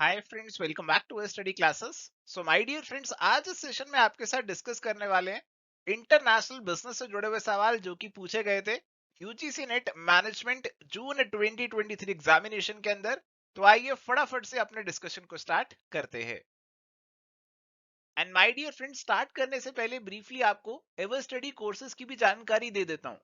Hi friends, welcome back to study classes. So my dear friends, आज इस session में आपके साथ डिस्कस करने वाले हैं इंटरनेशनल बिजनेस से जुड़े हुए सवाल जो कि पूछे गए थे यूजीसी नेट मैनेजमेंट जून 2023 एग्जामिनेशन के अंदर। तो आइए फटाफट से अपने डिस्कशन को स्टार्ट करते हैं। And my dear friends, start करने से पहले ब्रीफली आपको एवर स्टडी कोर्सेज की भी जानकारी दे देता हूँ।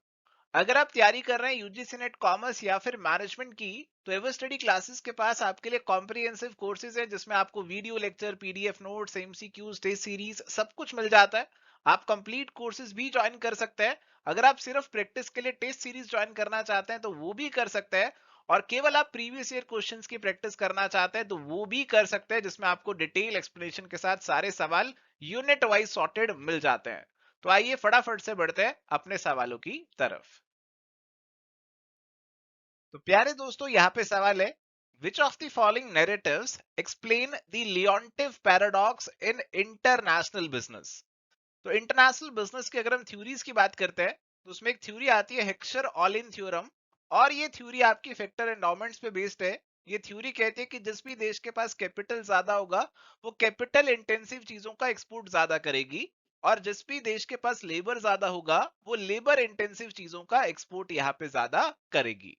अगर आप तैयारी कर रहे हैं यूजीसी नेट कॉमर्स या फिर मैनेजमेंट की, तो एवर स्टडी क्लासेस के पास आपके लिए कॉम्प्रिहेंसिव कोर्सेज हैं जिसमें आपको video lecture, PDF notes, MCQs, test series सब कुछ मिल जाता है। आप कंप्लीट कोर्सेज भी ज्वाइन कर सकते हैं। अगर आप सिर्फ प्रैक्टिस के लिए टेस्ट सीरीज ज्वाइन करना चाहते हैं तो वो भी कर सकते हैं। और केवल आप प्रीवियस ईयर क्वेश्चंस की प्रैक्टिस करना चाहते हैं तो वो भी कर सकते हैं, जिसमें आपको डिटेल एक्सप्लेनेशन के साथ सारे सवाल यूनिट वाइज सॉर्टेड मिल जाते हैं। तो आइए फटाफट से बढ़ते हैं अपने सवालों की तरफ। तो प्यारे दोस्तों, यहाँ पे सवाल है, which of the following narratives explain the Leontief paradox in international business. तो इंटरनेशनल बिजनेस की अगर हम थ्योरीज की बात करते हैं तो उसमें एक थ्योरी आती है हेक्सर ऑलिन थ्योरम। और ये थ्योरी आपकी फैक्टर एंडोमेंट्स पे बेस्ड है। ये थ्योरी कहती है कि जिस भी देश के पास कैपिटल ज्यादा होगा वो कैपिटल इंटेंसिव चीजों का एक्सपोर्ट ज्यादा करेगी, और जिस भी देश के पास लेबर ज्यादा होगा वो लेबर इंटेंसिव चीजों का एक्सपोर्ट यहाँ पे ज्यादा करेगी।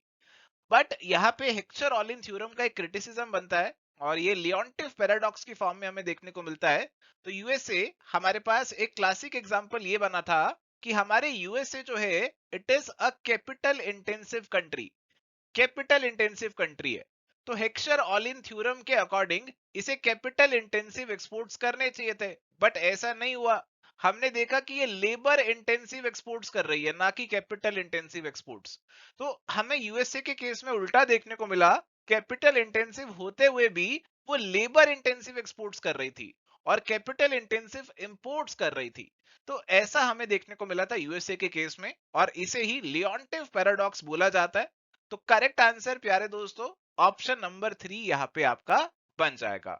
बट यहाँ पे हेक्चर ऑलिन थ्योरम का एक क्रिटिसिज्म बनता है, और ये लियोंटिव पैराडॉक्स की फॉर्म में हमें देखने को मिलता है। तो यूएसए, हमारे पास एक क्लासिक एग्जांपल ये बना था कि हमारे यूएसए जो है it is a capital intensive country, capital intensive country है। तो हेक्सर ऑलिन थ्योरम के अकॉर्डिंग इसे कैपिटल इंटेंसिव एक्सपोर्ट्स करने चाहिए थे, बट ऐसा नहीं हुआ। हमने देखा कि ये लेबर इंटेंसिव एक्सपोर्ट्स कर रही है, ना कि कैपिटल इंटेंसिव एक्सपोर्ट्स। तो हमें यूएसए के केस में उल्टा देखने को मिला, कैपिटल इंटेंसिव होते हुए भी वो लेबर इंटेंसिव एक्सपोर्ट्स कर रही थी और कैपिटल इंटेंसिव इंपोर्ट्स कर रही थी। तो ऐसा हमें देखने को मिला था यूएसए के केस में, और इसे ही लियोंटिव पैराडॉक्स बोला जाता है। तो करेक्ट आंसर प्यारे दोस्तों ऑप्शन नंबर 3 यहाँ पे आपका बन जाएगा।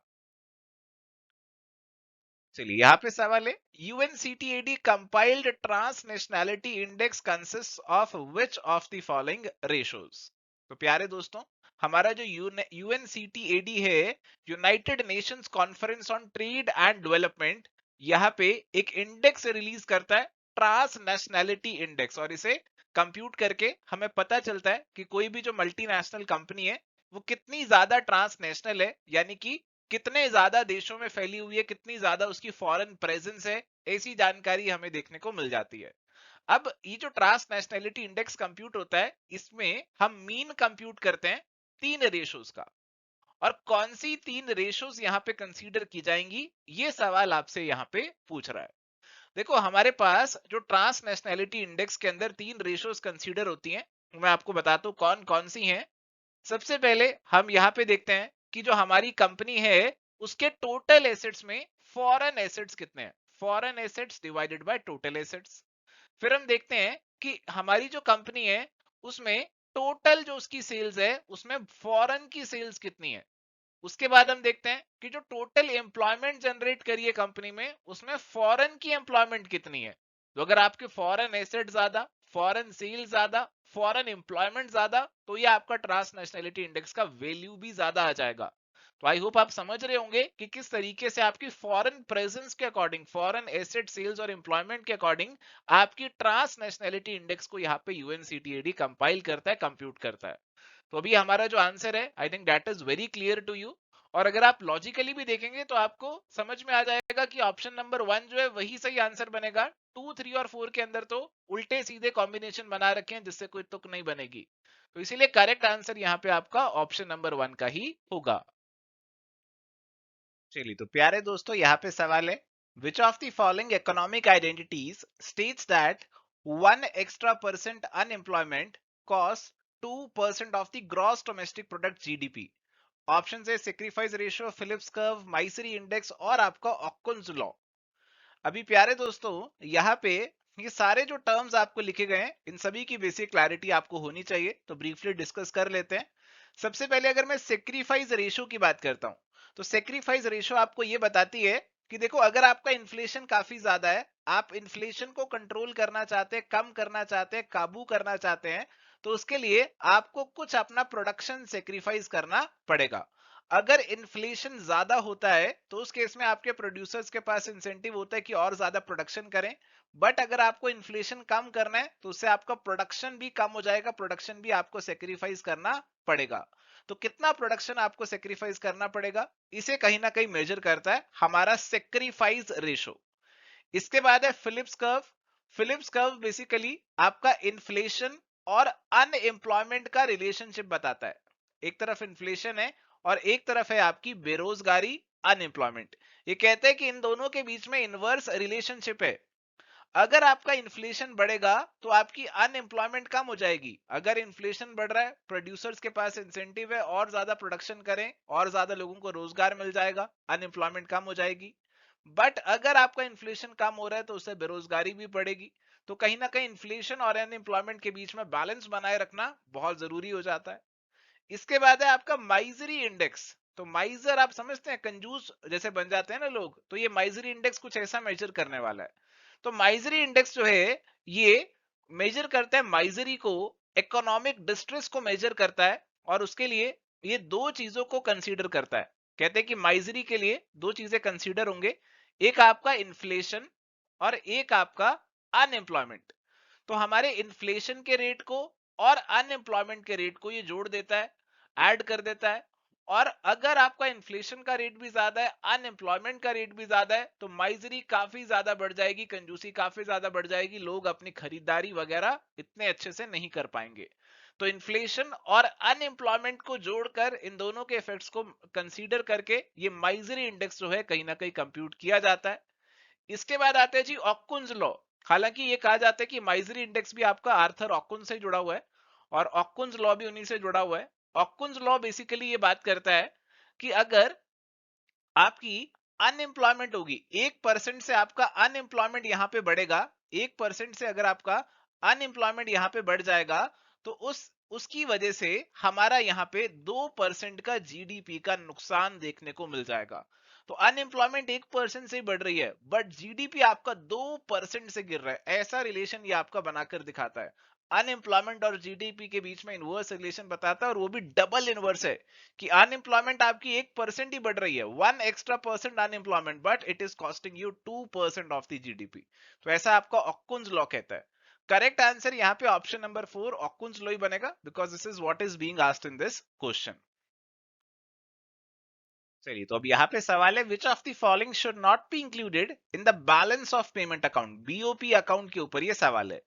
चलिए यहाँ पे सवाल है, UNCTAD compiled transnationality index consist of which of the following ratios. तो प्यारे दोस्तों, हमारा जो यूएनसीटीएडी है, United Nations conference on trade and development, यहाँ पे एक इंडेक्स रिलीज करता है, ट्रांसनेशनैलिटी इंडेक्स। और इसे कंप्यूट करके हमें पता चलता है कि कोई भी जो मल्टीनेशनल कंपनी है वो कितनी ज्यादा ट्रांसनेशनल है, यानी कि कितने ज्यादा देशों में फैली हुई है, कितनी ज्यादा उसकी फॉरेन प्रेजेंस है। ऐसी जानकारी हमें देखने को मिल जाती है। अब ये जो ट्रांसनेशनलिटी इंडेक्स कंप्यूट होता है, इसमें हम मीन कंप्यूट करते हैं तीन रेशोज का। और कौन सी तीन रेशोज यहाँ पे कंसीडर की जाएंगी, ये सवाल आपसे यहाँ पे पूछ रहा है। देखो, हमारे पास जो ट्रांसनेशनलिटी इंडेक्स के अंदर तीन रेशोज कंसीडर होती हैं, मैं आपको बताता हूँ कौन कौन सी हैं। सबसे पहले हम यहाँ पे देखते हैं कि जो हमारी कंपनी है उसके टोटल एसेट्स में फॉरेन एसेट्स कितने हैं, foreign assets divided by total assets. फिर हम देखते हैं कि हमारी जो कंपनी है उसमें टोटल जो उसकी सेल्स है उसमें फॉरेन की सेल्स कितनी है। उसके बाद हम देखते हैं कि जो टोटल एम्प्लॉयमेंट जनरेट करी है कंपनी में उसमें फॉरेन की एम्प्लॉयमेंट कितनी है। तो अगर आपके फॉरेन एसेट ज्यादा, फॉरेन सेल ज्यादा, फॉरेन एम्प्लॉयमेंट ज्यादा, तो ये आपका ट्रांसनेशनलिटी इंडेक्स का वैल्यू भी ज्यादा आ जाएगा। तो आई होप आप समझ रहे होंगे कि किस तरीके से आपकी फॉरेन प्रेजेंस के अकॉर्डिंग, फॉरेन एसेट सेल्स और एम्प्लॉयमेंट के अकॉर्डिंग आपकी ट्रांसनेशनलिटी इंडेक्स को यहाँ पे यूएनसीटीएडी कंपाइल करता है, कंप्यूट करता है। तो अभी हमारा जो आंसर है, I think that is very clear to you. और अगर आप लॉजिकली भी देखेंगे तो आपको समझ में आ जाएगा कि ऑप्शन नंबर 1 जो है वही सही आंसर बनेगा। 2, 3 और 4 के अंदर तो उल्टे सीधे कॉम्बिनेशन बना रखे हैं जिससे कोई तुक नहीं बनेगी। तो इसीलिए करेक्ट आंसर यहाँ पे आपका ऑप्शन नंबर 1 का ही होगा। चलिए, तो प्यारे दोस्तों यहाँ पे सवाल है, which of the following economic identities states that 1 extra % unemployment cost 2% of the gross domestic product GDP. Option है sacrifice ratio, Phillips curve, misery index और आपका ऑक्कुंस लॉ। अभी प्यारे दोस्तों, यहाँ पे ये सारे जो टर्म्स आपको लिखे गए हैं इन सभी की बेसिक क्लैरिटी आपको होनी चाहिए, तो ब्रीफली डिस्कस कर लेते हैं। सबसे पहले अगर मैं सेक्रीफाइस रेशियो की बात करता हूं, तो सेक्रीफाइस रेशियो आपको ये बताती है कि देखो, अगर आपका इन्फ्लेशन काफी ज्यादा है, आप इन्फ्लेशन को कंट्रोल करना चाहते हैं, कम करना चाहते हैं, काबू करना चाहते हैं, तो उसके लिए आपको कुछ अपना प्रोडक्शन सेक्रीफाइस करना पड़ेगा। अगर इन्फ्लेशन ज्यादा होता है तो उस केस में आपके प्रोड्यूसर्स के पास इंसेंटिव होता है कि और ज्यादा प्रोडक्शन करें। बट अगर आपको इन्फ्लेशन कम करना है तो उससे आपका प्रोडक्शन भी कम हो जाएगा, प्रोडक्शन भी आपको सेक्रीफाइस करना पड़ेगा। तो कितना प्रोडक्शन आपको सेक्रीफाइस करना पड़ेगा, इसे कहीं ना कहीं मेजर करता है हमारा सेक्रीफाइस रेशो। इसके बाद है Phillips curve. Phillips curve basically आपका इन्फ्लेशन और अनएम्प्लॉयमेंट का रिलेशनशिप बताता है। एक तरफ इन्फ्लेशन है और एक तरफ है आपकी बेरोजगारी, अनएम्प्लॉयमेंट। ये कहते हैं कि इन दोनों के बीच में इनवर्स रिलेशनशिप है। अगर आपका इन्फ्लेशन बढ़ेगा तो आपकी अनएम्प्लॉयमेंट कम हो जाएगी। अगर इन्फ्लेशन बढ़ रहा है, प्रोड्यूसर्स के पास इंसेंटिव है और ज्यादा प्रोडक्शन करें और ज्यादा लोगों को रोजगार मिल जाएगा, अनएम्प्लॉयमेंट कम हो जाएगी। बट अगर आपका इन्फ्लेशन कम हो रहा है तो उससे बेरोजगारी भी बढ़ेगी। तो कहीं ना कहीं इन्फ्लेशन और अनएम्प्लॉयमेंट के बीच में बैलेंस बनाए रखना बहुत जरूरी हो जाता है। इसके बाद है आपका माइजरी इंडेक्स। तो माइजर आप समझते हैं, कंजूस जैसे बन जाते हैं ना लोग, तो ये माइजरी इंडेक्स कुछ ऐसा मेजर करने वाला है। तो माइजरी इंडेक्स जो है ये मेजर करता है माइजरी को, इकोनॉमिक डिस्ट्रेस को मेजर करता है। और उसके लिए ये दो चीजों को कंसीडर करता है। कहते हैं कि माइजरी के लिए दो चीजें कंसीडर होंगे, एक आपका इन्फ्लेशन और एक आपका अनएम्प्लॉयमेंट। तो हमारे इन्फ्लेशन के रेट को और अनएम्प्लॉयमेंट के रेट को ये जोड़ देता है, ऐड कर देता है। और अगर आपका इन्फ्लेशन का रेट भी ज्यादा है, अनएम्प्लॉयमेंट का रेट भी ज्यादा है, तो माइजरी काफी ज्यादा बढ़ जाएगी, कंजूसी काफी ज्यादा बढ़ जाएगी, लोग अपनी खरीदारी वगैरह इतने अच्छे से नहीं कर पाएंगे। तो इन्फ्लेशन और अनएम्प्लॉयमेंट को जोड़कर इन दोनों के इफेक्ट्स को कंसीडर करके ये माइजरी इंडेक्स जो है कहीं ना कहीं कंप्यूट किया जाता है। इसके बाद आते हैं जी ऑक्कुंस लॉ। हालांकि ये कहा जाता है कि माइजरी इंडेक्स भी आपका आर्थर ऑक्कुन से जुड़ा हुआ है और ऑक्कुंस लॉ भी उन्हीं से जुड़ा हुआ है। ऑक्कुंस लॉ बेसिकली ये बात करता है कि अगर आपकी अनएम्प्लॉयमेंट होगी, 1% से आपका अनएम्प्लॉयमेंट यहां पे बढ़ेगा, 1% से अगर आपका अनएम्प्लॉयमेंट यहां पे बढ़ जाएगा तो उसकी वजह से हमारा यहां पे 2% का जीडीपी का नुकसान देखने को मिल जाएगा। तो अनएम्प्लॉयमेंट 1% से ही बढ़ रही है बट जीडीपी आपका 2% से गिर रहा है, ऐसा रिलेशन ये आपका बनाकर दिखाता है। अनएम्प्लॉयमेंट और जीडीपी के बीच में इनवर्स रिलेशन बताता है, और वो भी डबल इनवर्स है कि अनएम्प्लॉयमेंट आपकी 1% ही बढ़ रही है, 1 extra % unemployment, but it is costing you 2% of the GDP. तो ऐसा आपका ऑक्कुंस लॉ कहता है। करेक्ट आंसर यहाँ पे ऑप्शन नंबर 4 ऑक्कुंस लॉ ही बनेगा, because this is what is being asked in this question. चलिए, तो अब यहाँ पे सवाल है, which of the following should not be included in the balance of payment account, BOP account के ऊपर ये सवाल है।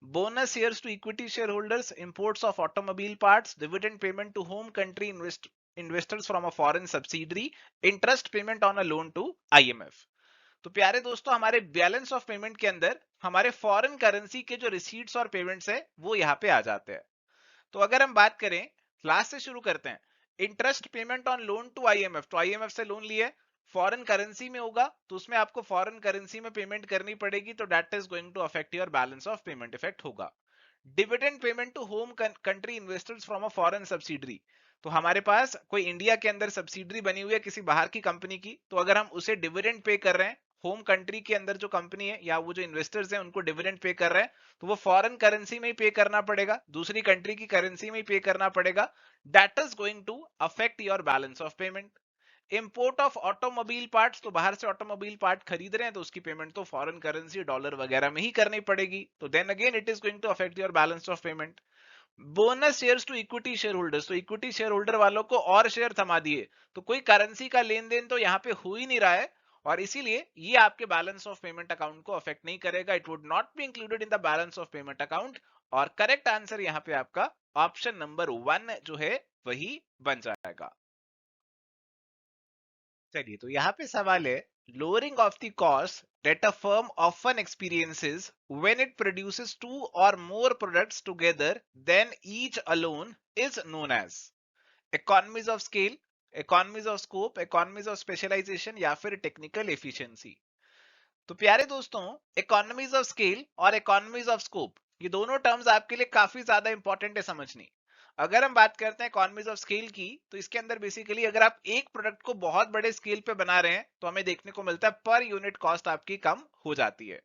Bonus shares to equity share holders, imports of automobile parts, dividend payment to home country investors from a foreign subsidiary, interest payment on a loan to IMF. तो प्यारे दोस्तों, हमारे balance of payment के अंदर हमारे फॉरेन करेंसी के जो receipts और पेमेंट्स है वो यहाँ पे आ जाते हैं। तो अगर हम बात करें, लास्ट से शुरू करते हैं। Interest payment on loan to IMF, तो आईएमएफ से लोन लिया, फॉरेन करेंसी में होगा तो उसमें आपको फॉरेन करेंसी में पेमेंट करनी पड़ेगी, तो that is going to affect your balance of payment, effect होगा। Dividend payment to home country investors from a foreign subsidiary, तो हमारे पास कोई इंडिया के अंदर सब्सिडरी बनी हुई है किसी बाहर की कंपनी की, तो अगर हम उसे डिविडेंड पे कर रहे हैं, होम कंट्री के अंदर जो कंपनी है या वो जो इन्वेस्टर्स हैं उनको डिविडेंड पे कर रहे हैं, तो वो फॉरेन करेंसी में ही पे करना पड़ेगा, दूसरी कंट्री की करेंसी में ही पे करना पड़ेगा। That is going to affect your balance of payment. Import of automobile parts, तो बाहर से ऑटोमोबाइल पार्ट खरीद रहे हैं तो उसकी पेमेंट तो फॉरेन करेंसी डॉलर वगैरह में ही करनी पड़ेगी, तो then again it is going to affect your balance of payment. Bonus shares to equity share holders, तो इक्विटी शेयर होल्डर वालों को और शेयर थमा दिए, तो कोई करेंसी का लेन देन तो यहाँ पे हो ही नहीं रहा है, और इसीलिए ये आपके बैलेंस ऑफ पेमेंट अकाउंट को अफेक्ट नहीं करेगा, it would not be included in the balance of payment account. और करेक्ट आंसर यहाँ पे आपका ऑप्शन नंबर 1 जो है वही बन जाएगा। चलिए, तो यहाँ पे सवाल है, lowering of the cost that a firm often experiences when it produces two or more products together than each alone is known as economies of scale, economies of scope, economies of specialization या फिर technical efficiency। तो प्यारे दोस्तों, economies of scale और economies of scope ये दोनों terms आपके लिए काफी ज्यादा इंपॉर्टेंट है समझनी। अगर हम बात करते हैं इकोनॉमीज ऑफ स्केल की, तो इसके अंदर बेसिकली अगर आप एक प्रोडक्ट को बहुत बड़े स्केल पे बना रहे हैं तो हमें देखने को मिलता है पर यूनिट कॉस्ट आपकी कम हो जाती है।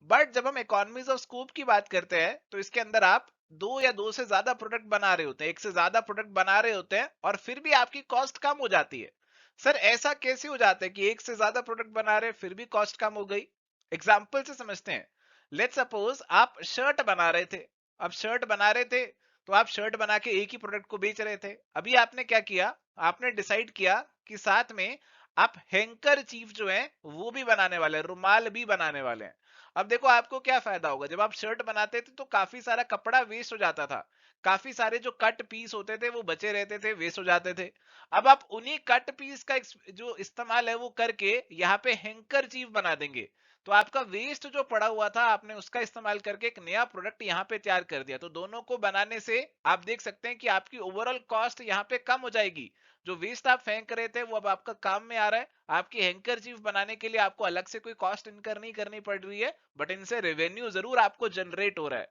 बट जब हम इकोनॉमीज ऑफ स्कोप की बात करते हैं तो इसके अंदर आप दो या दो से ज्यादा प्रोडक्ट बना रहे होते हैं, एक से ज्यादा प्रोडक्ट बना रहे होते हैं और फिर भी आपकी कॉस्ट कम हो जाती है। सर ऐसा कैसे हो जाता है कि एक से ज्यादा प्रोडक्ट बना रहे हैं फिर भी कॉस्ट कम हो गई? एग्जाम्पल से समझते हैं। लेट्स सपोज आप शर्ट बना रहे थे। अब शर्ट बना रहे थे तो आप शर्ट बना के एक ही प्रोडक्ट को बेच रहे थे। अभी आपने क्या किया, आपने डिसाइड किया कि साथ में आप हैंकर चीफ जो है वो भी बनाने वाले हैं, रुमाल भी बनाने वाले हैं। अब देखो आपको क्या फायदा होगा, जब आप शर्ट बनाते थे तो काफी सारा कपड़ा वेस्ट हो जाता था, काफी सारे जो कट पीस होते थे वो बचे रहते थे, वेस्ट हो जाते थे। अब आप उन्हीं कट पीस का जो इस्तेमाल है वो करके यहाँ पे हैंकर चीफ बना देंगे। तो आपका वेस्ट जो पड़ा हुआ था आपने उसका इस्तेमाल करके एक नया प्रोडक्ट यहाँ पे तैयार कर दिया। तो दोनों को बनाने से आप देख सकते हैं कि आपकी ओवरऑल कॉस्ट यहाँ पे कम हो जाएगी। जो वेस्ट आप फेंक रहे थे वो अब आपका काम में आ रहा है। आपकी हैंकर चीफ बनाने के लिए आपको अलग से कोई कॉस्ट इनकर नहीं करनी पड़ रही है, बट इनसे रेवेन्यू जरूर आपको जनरेट हो रहा है।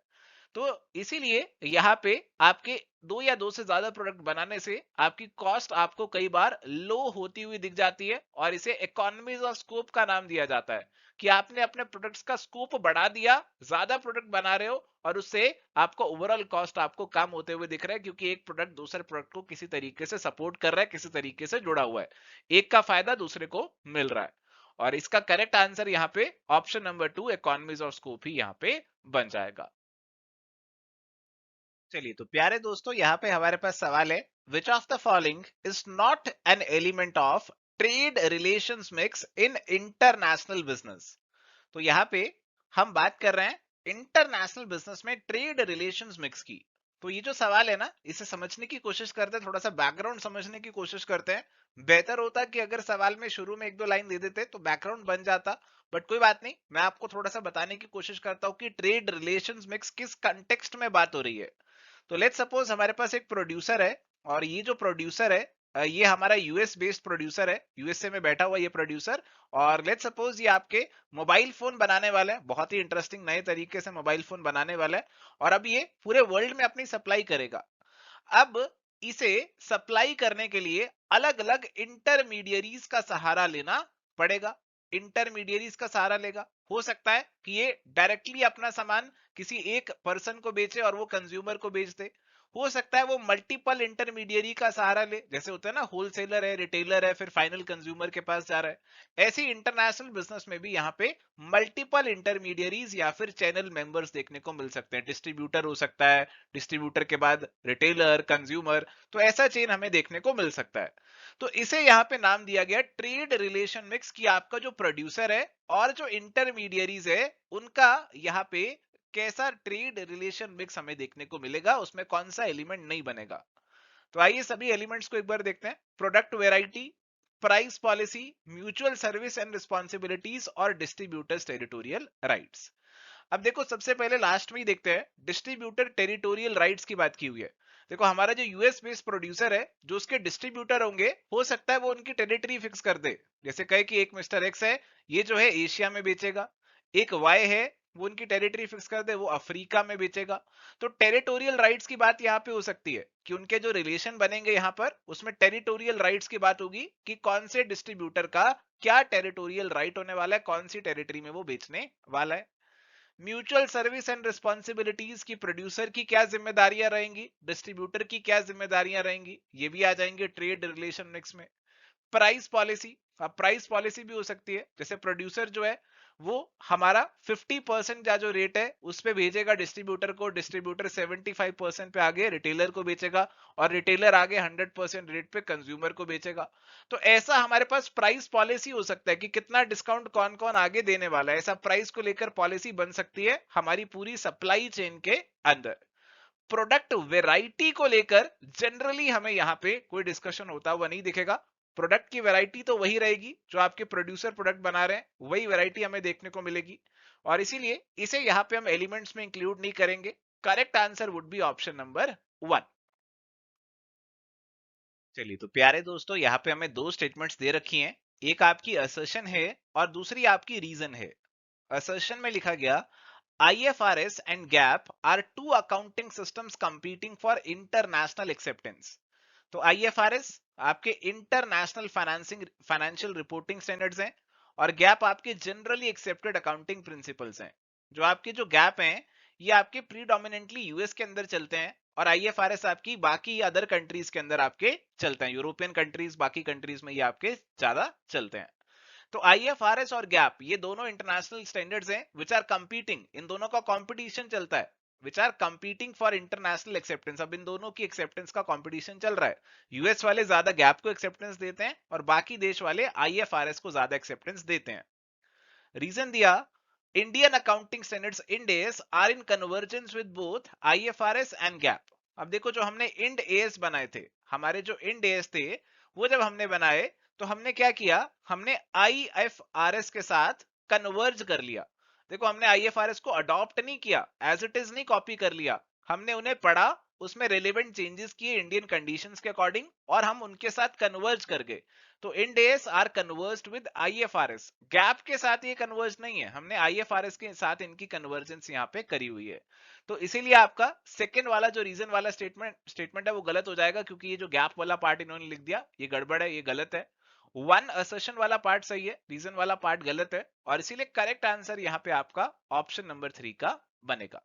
तो इसीलिए यहाँ पे आपके दो या दो से ज्यादा प्रोडक्ट बनाने से आपकी कॉस्ट आपको कई बार लो होती हुई दिख जाती है, और इसे इकोनॉमीज ऑफ स्कोप का नाम दिया जाता है कि आपने अपने प्रोडक्ट्स का स्कोप बढ़ा दिया, ज्यादा प्रोडक्ट बना रहे हो और उससे आपको ओवरऑल कॉस्ट आपको कम होते हुए दिख रहा है, क्योंकि एक प्रोडक्ट दूसरे प्रोडक्ट को किसी तरीके से सपोर्ट कर रहा है, किसी तरीके से जुड़ा हुआ है, एक का फायदा दूसरे को मिल रहा है। और इसका करेक्ट आंसर यहाँ पे option number 2 economies of scope ही यहाँ पे बन जाएगा। चलिए तो प्यारे दोस्तों यहाँ पे हमारे पास सवाल है, which of the following is not an element of trade relations mix in international business? तो यहाँ पे हम बात कर रहे हैं इंटरनेशनल बिजनेस में ट्रेड रिलेशंस मिक्स की। तो ये जो सवाल है ना, इसे समझने की कोशिश करते हैं, थोड़ा सा बैकग्राउंड समझने की कोशिश करते हैं। बेहतर होता कि अगर सवाल में शुरू में एक दो लाइन दे देते तो बैकग्राउंड बन जाता, बट कोई बात नहीं, मैं आपको थोड़ा सा बताने की कोशिश करता हूँ कि ट्रेड रिलेशंस मिक्स किस कंटेक्स्ट में बात हो रही है। तो लेट्स सपोज हमारे पास एक प्रोड्यूसर है, और ये जो प्रोड्यूसर है ये हमारा यूएस बेस्ड प्रोड्यूसर है, यूएसए में बैठा हुआ ये प्रोड्यूसर। और लेट्स सपोज ये आपके मोबाइल फोन बनाने वाला है, बहुत ही इंटरेस्टिंग नए तरीके से मोबाइल फोन बनाने वाला है, और अब ये पूरे वर्ल्ड में अपनी सप्लाई करेगा। अब इसे सप्लाई करने के लिए अलग अलग इंटरमीडियरीज का सहारा लेना पड़ेगा। इंटरमीडियरीज का सहारा लेगा, हो सकता है कि ये डायरेक्टली अपना सामान किसी एक पर्सन को बेचे और वो कंज्यूमर को बेच दे। हो सकता है वो मल्टीपल इंटरमीडियरी का सहारा ले, जैसे होता है ना, होलसेलर है, रिटेलर है, फिर फाइनल कंज्यूमर के पास जा रहा है। ऐसी इंटरनेशनल बिजनेस में भी यहाँ पे मल्टीपल इंटरमीडियरीज या फिर चैनल मेंबर्स देखने को मिल सकते हैं। डिस्ट्रीब्यूटर हो सकता है, डिस्ट्रीब्यूटर के बाद रिटेलर, कंज्यूमर, तो ऐसा चेन हमें देखने को मिल सकता है। तो इसे यहाँ पे नाम दिया गया ट्रेड रिलेशन मिक्स, कि आपका जो प्रोड्यूसर है और जो इंटरमीडियरीज है उनका यहाँ पे कैसा ट्रेड रिलेशन मिक्स हमें देखने को मिलेगा, उसमें कौन सा एलिमेंट नहीं बनेगा। तो आइए सभी एलिमेंट्स को एक बार देखते हैं। Product variety, price policy, mutual service and responsibilities और डिस्ट्रीब्यूटर्स टेरिटोरियल राइट्स। अब देखो सबसे पहले लास्ट में ही देखते हैं, डिस्ट्रीब्यूटर टेरिटोरियल राइट्स की बात की हुई है। देखो हमारा जो यूएस बेस्ड प्रोड्यूसर है, जो उसके डिस्ट्रीब्यूटर होंगे, हो सकता है वो उनकी टेरिटरी फिक्स कर दे। जैसे कहे कि एक मिस्टर एक्स है, ये जो है एशिया में बेचेगा, एक वाई है, वो उनकी टेरिटरी फिक्स कर दे, वो अफ्रीका में बेचेगा। तो टेरिटोरियल राइट्स की बात यहाँ पे हो सकती है कि उनके जो रिलेशन बनेंगे यहाँ पर, उसमें टेरिटोरियल राइट्स की बात होगी कि कौन से डिस्ट्रीब्यूटर का क्या टेरिटोरियल राइट होने वाला है, कौन सी टेरिटरी में वो बेचने वाला है। म्यूचुअल सर्विस एंड रिस्पॉन्सिबिलिटीज की प्रोड्यूसर की क्या जिम्मेदारियां रहेंगी, डिस्ट्रीब्यूटर की क्या जिम्मेदारियां रहेंगी, ये भी आ जाएंगे ट्रेड रिलेशन मिक्स में। प्राइस पॉलिसी, अब प्राइस पॉलिसी भी हो सकती है, जैसे प्रोड्यूसर जो है वो हमारा 50% का जो रेट है उस पे भेजेगा डिस्ट्रीब्यूटर को, डिस्ट्रीब्यूटर 75% पे आगे रिटेलर को बेचेगा, और रिटेलर आगे 100% रेट पे कंज्यूमर को बेचेगा। तो ऐसा हमारे पास प्राइस पॉलिसी हो सकता है कि कितना डिस्काउंट कौन कौन आगे देने वाला है, ऐसा प्राइस को लेकर पॉलिसी बन सकती है हमारी पूरी सप्लाई चेन के अंदर। प्रोडक्ट वेराइटी को लेकर जनरली हमें यहाँ पे कोई डिस्कशन होता हुआ नहीं दिखेगा। प्रोडक्ट की वैरायटी तो वही रहेगी, जो आपके प्रोड्यूसर प्रोडक्ट बना रहे हैं वही वैरायटी हमें देखने को मिलेगी, और इसीलिए इसे यहाँ पे हम एलिमेंट्स में इंक्लूड नहीं करेंगे। Correct answer would be option number 1। चलिए तो प्यारे दोस्तों यहाँ पे हमें दो स्टेटमेंट्स दे रखी हैं, एक आपकी असर्शन है और दूसरी आपकी रीजन है। असर्शन में लिखा गया, IFRS and GAAP are two accounting systems competing for international acceptance। तो IFRS आपके इंटरनेशनल फाइनेंशियल रिपोर्टिंग स्टैंडर्ड्स हैं, और गैप आपके जनरली एक्सेप्टेड अकाउंटिंग प्रिंसिपल्स हैं। जो आपके जो गैप हैं ये आपके प्रीडोमिनेंटली यूएस के अंदर चलते हैं और आईएफआरएस आपकी बाकी अदर कंट्रीज के अंदर आपके चलते हैं, यूरोपियन कंट्रीज, बाकी कंट्रीज में ये आपके ज्यादा चलते हैं। तो आईएफआरएस और गैप ये दोनों इंटरनेशनल स्टैंडर्ड्स हैं विच आर कंपीटिंग, इन दोनों का कंपटीशन चलता है, which are competing for international acceptance. अब इन दोनों की एक्सेप्टेंस का कंपटीशन चल रहा है। यूएस वाले ज्यादा गैप को एक्सेप्टेंस देते हैं और बाकी देश वाले आईएफआरएस को ज्यादा एक्सेप्टेंस देते हैं। रीजन दिया, Indian accounting standards Ind AS are in convergence with both IFRS and GAAP. अब देखो जो हमने इंड एएस बनाए थे, हमारे जो इंड एएस थे वो जब हमने बनाए तो हमने क्या किया, हमने आईएफआरएस के साथ कन्वर्ज कर लिया। देखो हमने आईएफआरएस को अडॉप्ट नहीं किया, एज इट इज नहीं कॉपी कर लिया, हमने उन्हें पढ़ा, उसमें रेलेवेंट चेंजेस किए इंडियन कंडीशंस के अकॉर्डिंग और हम उनके साथ कन्वर्ज कर गए। तो Ind AS are converged with IFRS, gap के साथ ये कन्वर्ज नहीं है, हमने आईएफआरएस के साथ इनकी कन्वर्जेंस यहाँ पे करी हुई है। तो इसीलिए आपका सेकंड वाला जो रीजन वाला स्टेटमेंट है वो गलत हो जाएगा, क्योंकि ये जो गैप वाला पार्ट इन्होंने लिख दिया ये गड़बड़ है, ये गलत है। वन असर्शन वाला पार्ट सही है, रीजन वाला पार्ट गलत है, और इसीलिए करेक्ट आंसर यहाँ पे आपका ऑप्शन नंबर 3 का बनेगा।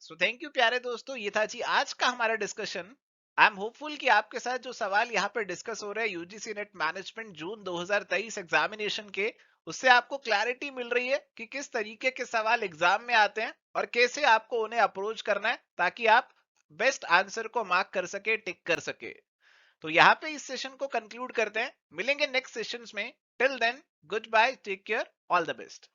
सो थैंक यू प्यारे दोस्तों, ये था जी आज का हमारा डिस्कशन। आई एम होपफुल कि आपके साथ जो सवाल यहाँ पे डिस्कस हो रहे हैं यूजीसी नेट मैनेजमेंट जून 2023 एग्जामिनेशन के, उससे आपको क्लैरिटी मिल रही है कि किस तरीके के सवाल एग्जाम में आते हैं और कैसे आपको उन्हें अप्रोच करना है ताकि आप बेस्ट आंसर को मार्क कर सके, टिक कर सके। तो यहाँ पे इस सेशन को कंक्लूड करते हैं, मिलेंगे नेक्स्ट सेशंस में। Till then goodbye, take care, all the best.